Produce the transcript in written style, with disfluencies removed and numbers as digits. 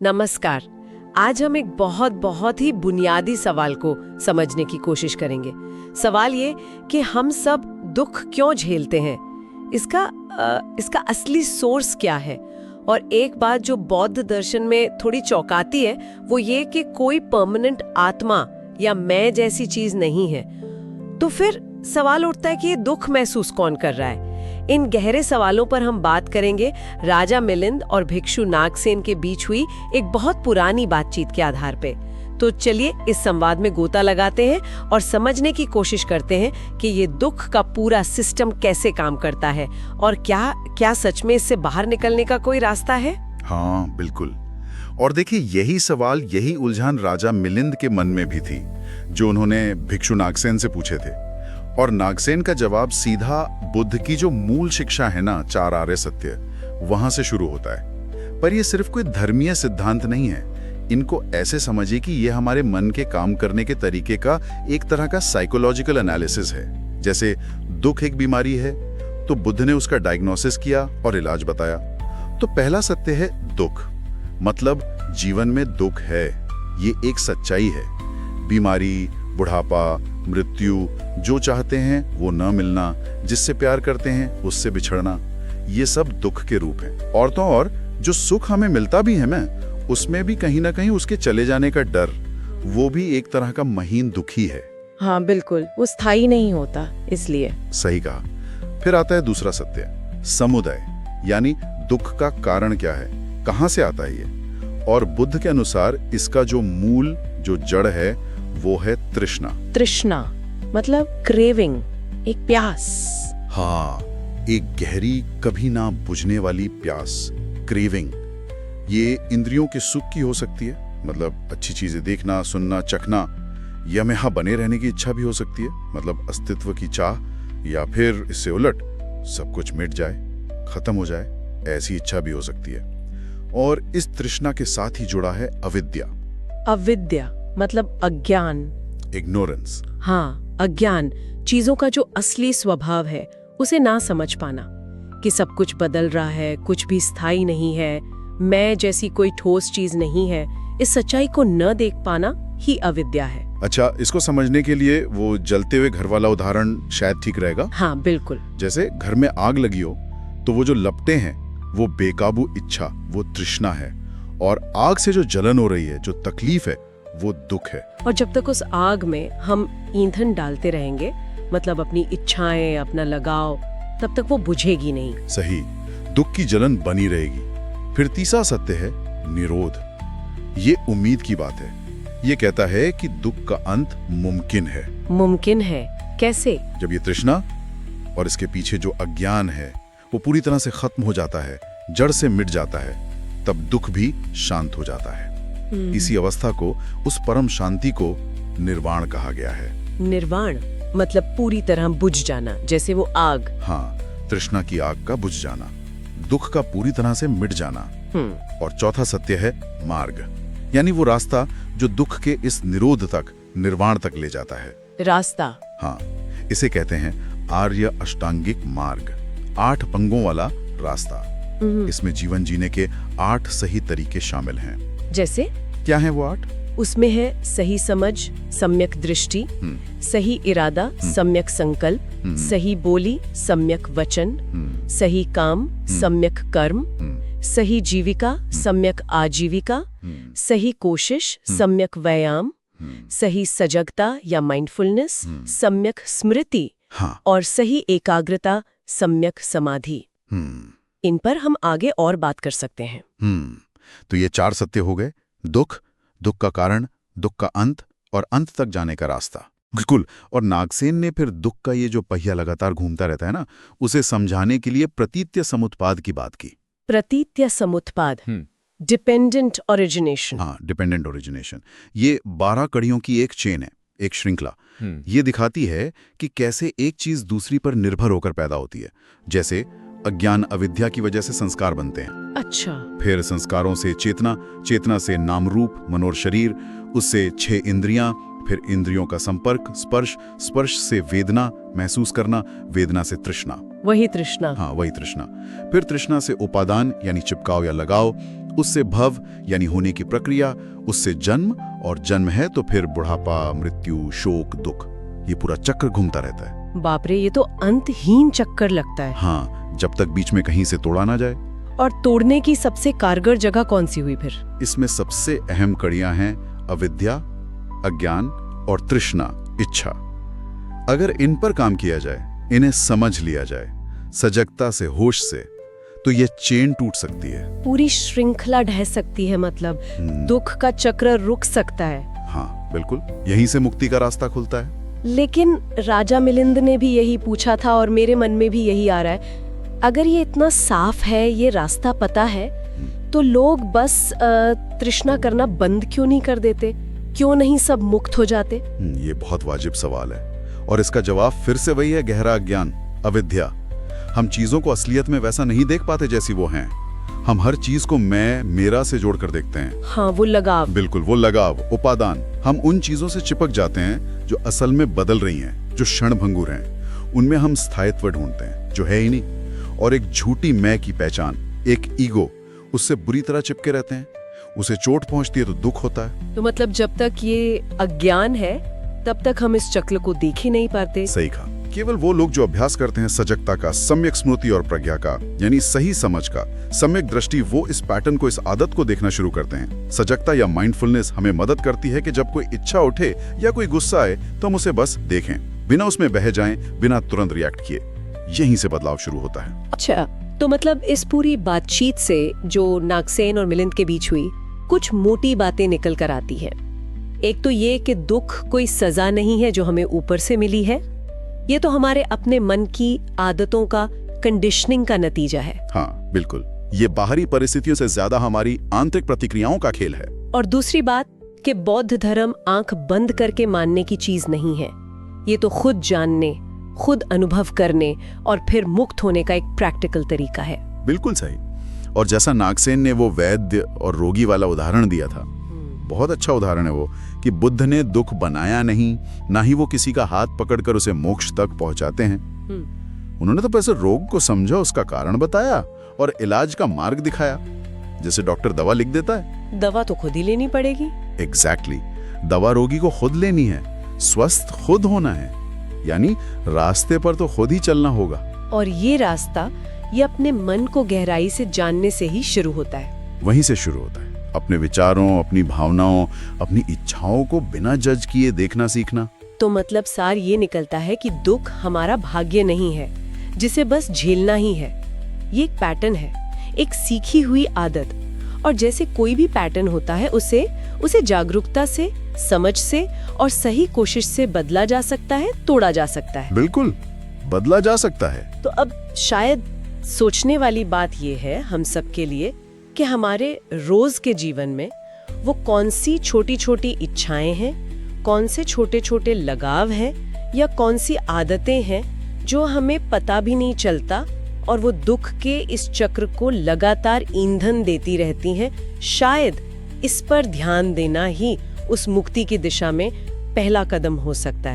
नमस्कार। आज हम एक बहुत ही बुनियादी सवाल को समझने की कोशिश करेंगे। सवाल ये कि हम सब दुख क्यों झेलते हैं, इसका असली सोर्स क्या है। और एक बात जो बौद्ध दर्शन में थोड़ी चौंकाती है वो ये कि कोई परमानेंट आत्मा या मैं जैसी चीज नहीं है। तो फिर सवाल उठता है कि ये दुख महसूस कौन कर रहा है। इन गहरे सवालों पर हम बात करेंगे राजा मिलिंद और भिक्षु नागसेन के बीच हुई एक बहुत पुरानी बातचीत के आधार पे। तो चलिए इस संवाद में गोता लगाते हैं और समझने की कोशिश करते हैं कि ये दुख का पूरा सिस्टम कैसे काम करता है और क्या सच में इससे बाहर निकलने का कोई रास्ता है। हाँ बिल्कुल। और देखिए यही सवाल, यही उलझन राजा मिलिंद के मन में भी थी, जो उन्होंने भिक्षु नागसेन से पूछे थे। और नागसेन का जवाब सीधा बुद्ध की जो मूल शिक्षा है ना, 4 आर्य सत्य, वहां से शुरू होता है। पर ये सिर्फ कोई धर्मीय सिद्धांत नहीं है। इनको ऐसे समझिए कि ये हमारे मन के काम करने के तरीके का एक तरह का साइकोलॉजिकल एनालिसिस है। जैसे दुख एक बीमारी है तो बुद्ध ने उसका डायग्नोसिस किया और इलाज बताया। तो पहला सत्य है दुख, मतलब जीवन में दुख है, ये एक सच्चाई है। बीमारी, बुढ़ापा, मृत्यु, जो चाहते हैं वो न मिलना, जिससे प्यार करते हैं उससे बिछड़ना, ये सब दुख के रूप हैं। और तो और जो सुख हमें मिलता भी है ना, उसमें भी कहीं ना कहीं उसके चले जाने का डर, वो भी एक तरह का महीन दुख ही है। हाँ बिल्कुल, वो स्थायी नहीं होता, इसलिए। सही कहा। फिर आता है दूसरा सत्य, समुदय, यानी दुख का कारण क्या है, कहाँ से आता है ये। और बुद्ध के अनुसार इसका जो मूल, जो जड़ है, वो है तृष्णा। तृष्णा मतलब क्रेविंग, एक प्यास। हाँ, एक गहरी, कभी ना बुझने वाली प्यास, क्रेविंग। ये इंद्रियों के सुख की हो सकती है, मतलब अच्छी चीजें देखना, सुनना, चखना, या में यहाँ बने रहने की इच्छा भी हो सकती है, मतलब अस्तित्व की चाह, या फिर इससे उलट सब कुछ मिट जाए, खत्म हो जाए, ऐसी इच्छा भी हो सकती है। और इस तृष्णा के साथ ही जुड़ा है अविद्या। अविद्या मतलब अज्ञान, इग्नोरेंस। हाँ, अज्ञान, चीजों का जो असली स्वभाव है उसे ना समझ पाना, कि सब कुछ बदल रहा है, कुछ भी स्थायी नहीं है, मैं जैसी कोई ठोस चीज नहीं है, इस सच्चाई को न देख पाना ही अविद्या है। अच्छा, इसको समझने के लिए वो जलते हुए घर वाला उदाहरण शायद ठीक रहेगा। हाँ बिल्कुल। जैसे घर में आग लगी हो तो वो जो लपटें हैं वो बेकाबू इच्छा, वो तृष्णा है। और आग से जो जलन हो रही है, जो तकलीफ है, वो दुख है। और जब तक उस आग में हम ईंधन डालते रहेंगे, मतलब अपनी इच्छाएं, अपना लगाव, तब तक वो बुझेगी नहीं। सही, दुख की जलन बनी रहेगी। फिर तीसरा सत्य है निरोध। ये उम्मीद की बात है। ये कहता है कि दुख का अंत मुमकिन है। मुमकिन है कैसे? जब ये तृष्णा और इसके पीछे जो अज्ञान है वो पूरी तरह से खत्म हो जाता है, जड़ से मिट जाता है, तब दुख भी शांत हो जाता है। इसी अवस्था को, उस परम शांति को निर्वाण कहा गया है। निर्वाण मतलब पूरी तरह बुझ जाना, जैसे वो आग। हाँ, तृष्णा की आग का बुझ जाना, दुख का पूरी तरह से मिट जाना। और चौथा सत्य है मार्ग, यानी वो रास्ता जो दुख के इस निरोध तक, निर्वाण तक ले जाता है। रास्ता? हाँ, इसे कहते हैं आर्य अष्टांगिक मार्ग, 8 पंगों वाला रास्ता। इसमें जीवन जीने के 8 सही तरीके शामिल हैं। जैसे? क्या है वो 8? उसमें है सही समझ, सम्यक दृष्टि, सही इरादा, सम्यक संकल्प, सही बोली, सम्यक वचन, सही काम, सम्यक कर्म, सही जीविका, सम्यक आजीविका, सही कोशिश, सम्यक व्यायाम, सही सजगता या माइंडफुलनेस, सम्यक स्मृति, और सही एकाग्रता, सम्यक समाधि। इन पर हम आगे और बात कर सकते हैं। तो ये 4 सत्य हो गए, दुख, दुख का कारण, दुख का अंत और अंत तक जाने का रास्ता। बिल्कुल। और नागसेन ने फिर दुख का ये जो पहिया लगातार घूमता रहता है ना, उसे समझाने के लिए प्रतीत्य समुत्पाद की बात की। प्रतीत्य समुत्पाद, डिपेंडेंट ओरिजिनेशन। हाँ, डिपेंडेंट ओरिजिनेशन। ये 12 कड़ियों की एक चेन है, एक श्रृंखला। ये दिखाती है कि कैसे एक चीज दूसरी पर निर्भर होकर पैदा होती है। जैसे अज्ञान, अविद्या की वजह से संस्कार बनते हैं। अच्छा। फिर संस्कारों से चेतना, चेतना से नाम रूप, मनोर शरीर, उससे 6 इंद्रियां, फिर इंद्रियों का संपर्क, स्पर्श, स्पर्श से वेदना, महसूस करना, वेदना से तृष्णा। वही तृष्णा। हाँ, वही तृष्णा। फिर तृष्णा से उपादान, यानी चिपकाव या लगाव, उससे भव यानी होने की प्रक्रिया, उससे जन्म, और जन्म है तो फिर बुढ़ापा, मृत्यु, शोक, दुख, ये पूरा चक्र घूमता रहता है। बाप रे, ये तो अंतहीन चक्कर लगता है। हाँ, जब तक बीच में कहीं से तोड़ा ना जाए। और तोड़ने की सबसे कारगर जगह कौन सी हुई फिर? इसमें सबसे अहम कड़ियां हैं अविद्या, अज्ञान और तृष्णा, इच्छा। अगर इन पर काम किया जाए, इन्हें समझ लिया जाए सजगता से, होश से, तो ये चेन टूट सकती है, पूरी श्रृंखला ढह सकती है। मतलब दुख का चक्र रुक सकता है। हाँ बिल्कुल, यहीं से मुक्ति का रास्ता खुलता है। लेकिन राजा मिलिंद ने भी यही पूछा था और मेरे मन में भी यही आ रहा है, अगर ये इतना साफ है, ये रास्ता पता है, तो लोग बस तृष्णा करना बंद क्यों नहीं कर देते? क्यों नहीं सब मुक्त हो जाते? ये बहुत वाजिब सवाल है, और इसका जवाब फिर से वही है, गहरा अज्ञान, अविद्या। हम चीजों को असलियत में वैसा नहीं देख पाते जैसी वो हैं। हम हर चीज को मैं, मेरा से जोड़कर देखते हैं। हाँ, वो लगाव। बिल्कुल, वो लगाव, उपादान। हम उन चीजों से चिपक जाते हैं जो असल में बदल रही हैं, जो क्षणभंगुर हैं। उनमें हम स्थायित्व ढूंढते हैं जो है ही नहीं, और एक झूठी मैं की पहचान, एक ईगो, उससे बुरी तरह चिपके रहते हैं। उसे चोट पहुंचती है तो दुख होता है। तो मतलब जब तक ये अज्ञान है, तब तक हम इस चक्र को देख ही नहीं पाते। सही कहा। केवल वो लोग जो अभ्यास करते हैं सजगता का, सम्यक स्मृति और प्रज्ञा का, यानी सही समझ का, सम्यक दृष्टि, वो इस पैटर्न को, इस आदत को देखना शुरू करते हैं। सजगता या माइंडफुलनेस हमें मदद करती है कि जब कोई इच्छा उठे या कोई गुस्सा आए तो हम उसे बस देखें, बिना उसमें बह जाएं, बिना तुरंत रिएक्ट किए। यहीं से बदलाव शुरू होता है। अच्छा, तो मतलब इस पूरी बातचीत से जो नागसेन और मिलिंद के बीच हुई, कुछ मोटी बातें निकल कर आती है। एक तो ये कि दुख कोई सजा नहीं है जो हमें ऊपर से मिली है, ये तो हमारे अपने मन की आदतों का, कंडीशनिंग का नतीजा है। हाँ बिल्कुल, ये बाहरी परिस्थितियों से ज्यादा हमारी आंतरिक प्रतिक्रियाओं का खेल है। और दूसरी बात कि बौद्ध धर्म आंख बंद करके मानने की चीज नहीं है, ये तो खुद जानने, खुद अनुभव करने और फिर मुक्त होने का एक प्रैक्टिकल तरीका है। बिल्कुल सही। और जैसा नागसेन ने वो वैद्य और रोगी वाला उदाहरण दिया था, बहुत अच्छा उदाहरण है वो, कि बुद्ध ने दुख बनाया नहीं, ना ही वो किसी का हाथ पकड़कर उसे मोक्ष तक पहुंचाते हैं। उन्होंने तो बस रोग को समझा, उसका कारण बताया और इलाज का मार्ग दिखाया। जैसे डॉक्टर दवा लिख देता है, दवा तो खुद ही लेनी पड़ेगी। एग्जैक्टली, दवा रोगी को खुद लेनी है, स्वस्थ खुद होना है, यानी रास्ते पर तो खुद ही चलना होगा। और ये रास्ता, ये अपने मन को गहराई से जानने से ही शुरू होता है। वहीं से शुरू होता है, अपने विचारों, अपनी भावनाओं, अपनी इच्छाओं को बिना जज किए देखना सीखना। तो मतलब सार ये निकलता है कि दुख हमारा भाग्य नहीं है जिसे बस झेलना ही है। ये एक पैटर्न है, एक सीखी हुई आदत, और जैसे कोई भी पैटर्न होता है, उसे जागरूकता से, समझ से और सही कोशिश से बदला जा सकता है, तोड़ा जा सकता है। बिल्कुल, बदला जा सकता है। तो अब शायद सोचने वाली बात ये है हम सब के लिए कि हमारे रोज के जीवन में वो कौन सी छोटी छोटी इच्छाएं हैं, कौन से छोटे छोटे लगाव हैं, या कौन सी आदतें हैं जो हमें पता भी नहीं चलता और वो दुख के इस चक्र को लगातार ईंधन देती रहती हैं। शायद इस पर ध्यान देना ही उस मुक्ति की दिशा में पहला कदम हो सकता है।